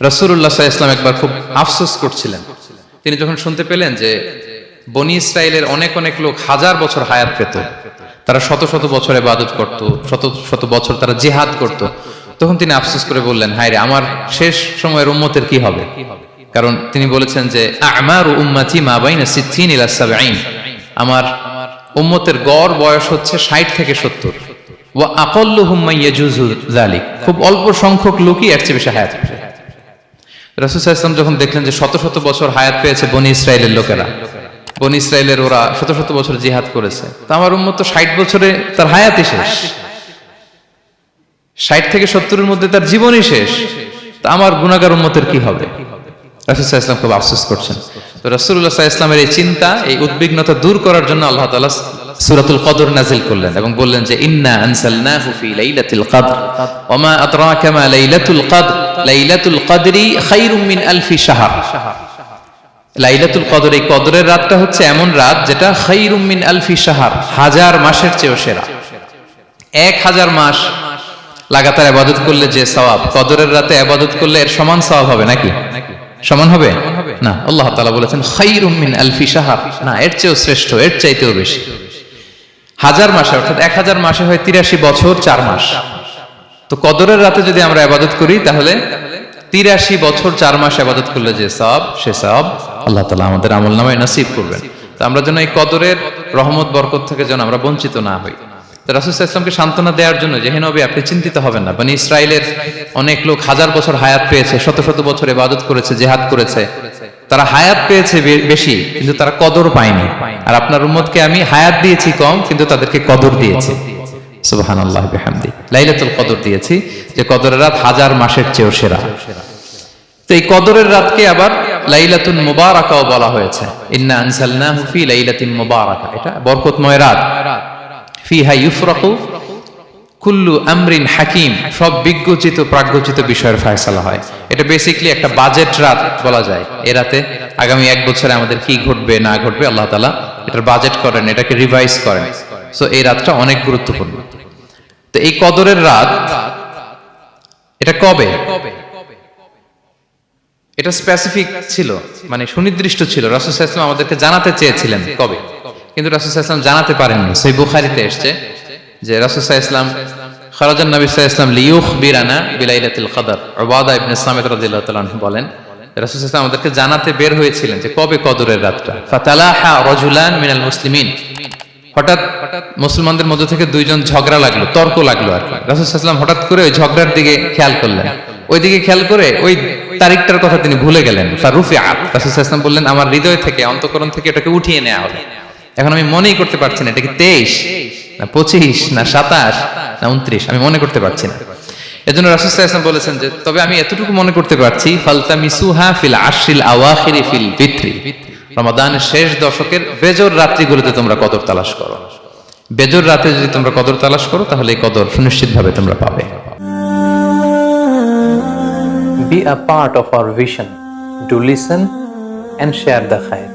রাসূলুল্লাহ সাল্লাল্লাহু আলাইহি ওয়াসাল্লাম একবার খুব আফসোস করছিলেন। তিনি যখন শুনতে পেলেন যে বনী ইসরাইলের অনেক অনেক লোক হাজার বছর হায়াত পেত, তারা শত শত বছর ইবাদত করত, শত শত বছর তারা জিহাদ করত, তখন তিনি আফসোস করে বললেন, হায় রে, আমার শেষ সময়ের উম্মতের কি হবে? কারণ তিনি বলেছেন যে আমারু উম্মতি মা বাইনা 60 ইলা 70, আমার উম্মতের গড় বয়স হচ্ছে 60 থেকে 70। ওয়া আকাল্লুহুম মান ইয়াজুজু যালিক, খুব অল্প সংখ্যক লোকই এর চেয়ে বেশি হায়াত পায়। রাসূল সাল্লাল্লাহু আলাইহি ওয়াসাল্লাম যখন দেখলেন যে শত শত বছর হায়াত পেয়েছে বনী ইসরাইলের লোকেরা, বনী ইসরাইলের ওরা শত শত বছর জিহাদ করেছে, তো আমার উম্মত তো 60 বছরে তার হায়াতই শেষ, 60 থেকে 70-এর মধ্যে তার জীবনই শেষ, তা আমার গুনাহগার উম্মতের কি হবে? রাসূল সাল্লাল্লাহু আলাইহি ওয়াসাল্লাম খুব আফসোস করছেন। তো রাসূলুল্লাহ সাল্লাল্লাহু আলাইহি ওয়াসাল্লামের এই চিন্তা, এই উদ্বিগ্নতা দূর করার জন্য আল্লাহ তাআলা সূরাতুল কদর নাযিল করলেন এবং বললেন যে ইন্না আনসালনাহু ফি লাইলাতিল কদর ওয়া মা আদরাকা মা লাইলাতুল কদর লাইলাতুল কদরি খায়রুম মিন আলফি শাহর। লাইলাতুল কদর, এই কদরের রাতটা হচ্ছে এমন রাত যেটা খায়রুম মিন আলফি শাহর, হাজার মাসের চেয়েও সেরা। 1000 মাস লাগাতার ইবাদত করলে যে সওয়াব, কদরের রাতে ইবাদত করলে এর সমান সওয়াব হবে নাকি? সমান হবে না। আল্লাহ তাআলা বলেছেন খায়রুম মিন আলফি শাহর, না, এর চেয়েও শ্রেষ্ঠ, এর চাইতেও বেশি। 1000 মাসে, অর্থাৎ 1000 মাসে হয় 83 বছর 4 মাস। তো কদরের রাতে যদি আমরা ইবাদত করি তাহলে 83 বছর 4 মাস ইবাদত করলে যে সওয়াব, সে সওয়াব আল্লাহ তাআলা আমাদের আমলনামায় নসিব করবেন। তো আমরা যেন এই কদরের রহমত বরকত থেকে যেন আমরা বঞ্চিত না হই। তো রাসূল সাল্লাল্লাহু আলাইহি ওয়াসাল্লামকে সান্ত্বনা দেওয়ার জন্য যে হে নবী, আপনি চিন্তিত হবেন না, বনী ইসরাইলের অনেক লোক হাজার বছর হায়াত পেয়েছে, শত শত বছর ইবাদত করেছে, জিহাদ করেছে, তারা হায়াত পেয়েছে বেশি কিন্তু তারা কদর পায়নি। আর আপনার উম্মতকে আমি হায়াত দিয়েছি কম কিন্তু তাদেরকে কদর দিয়েছি। সুবহানাল্লাহি বিহামদি, লাইলাতুল কদর দিয়েছি, যে কদরের রাত 1000 মাসের চেয়েও সেরা। তো এই কদরের রাতকে আবার লাইলাতুন মুবারাকাও বলা হয়েছে। ইন্না আনসালনাহু ফি লাইলাতিন মুবারাকা, এটা বরকতময় রাত। ফিহা ইউফরাকু কুল্লু আমরিন হাকিম, সব বিজ্ঞচিত প্রাজ্ঞচিত বিষয়ের ফয়সালা হয়। এটা বেসিক্যালি একটা বাজেট রাত বলা যায়। এই রাতে আগামী 1 বছরে আমাদের কি ঘটবে না ঘটবে আল্লাহ তাআলা এটার বাজেট করেন, এটাকে রিভাইজ করেন। সো এই রাতটা অনেক গুরুত্বপূর্ণ। তো এই কদরের রাত, এটা কবে? এটা স্পেসিফিক ছিল, মানে সুনির্দিষ্ট ছিল। রাসূল সাল্লাল্লাহু আলাইহি ওয়াসাল্লাম আমাদেরকে জানাতে চেয়েছিলেন কবে, কিন্তু রাসূল সাল্লাল্লাহু আলাইহি ওয়াসাল্লাম জানাতে পারেননি। সহিহ বুখারীতে এসেছে যে রাসূল সাল্লাল্লাহু আলাইহি ওয়াসাল্লাম খারাজান নবী সাল্লাল্লাহু আলাইহি ওয়াসাল্লাম লিয়ুখবিরানা বিলাইলাতিল কদর। উবাদা ইবনে সামিত রাদিয়াল্লাহু তাআলা আনহু বলেন, রাসূল সাল্লাল্লাহু আলাইহি ওয়াসাল্লাম আমাদেরকে জানাতে বের হয়েছিলেন যে কবে কদরের রাতটা। ফাতালাহা রাজুলান মিনাল মুসলিমিন, হঠাৎ মুসলমানদের মধ্যে থেকে দুইজন ঝগড়া লাগলো, তর্ক লাগলো আর কি। রাসূল সাল্লাল্লাহু আলাইহি ওয়াসাল্লাম হঠাৎ করে ওই ঝগড়ার দিকে খেয়াল করলেন, ওইদিকে খেয়াল করে ওই তারিখটার কথা তিনি ভুলে গেলেন। ফারুফিআত, রাসূল সাল্লাল্লাহু আলাইহি ওয়াসাল্লাম বললেন, আমার হৃদয় থেকে, অন্তঃকরণ থেকে এটাকে উঠিয়ে নেওয়া হলো। এখন আমি মনেই করতে পারছি না এটা কি 23 না 25 না 27 না 29, আমি মনে করতে পারছি না। এজন্য রাসূল সাল্লাল্লাহু আলাইহি ওয়াসাল্লাম বলেছেন যে তবে আমি এতটুকু মনে করতে পারছি, ফালতামিসুহা ফিল আশরিল আওয়াখিরি ফিল বিত্রি, রমাদানের শেষ দশকের বেজর রাত্রিগুলোতে তোমরা কদর তালাশ করো। বেজর রাতে যদি তোমরা কদর তালাশ করো তাহলে এই কদর সুনিশ্চিতভাবে তোমরা পাবে। Be a part of our vision. Do listen and share the khair.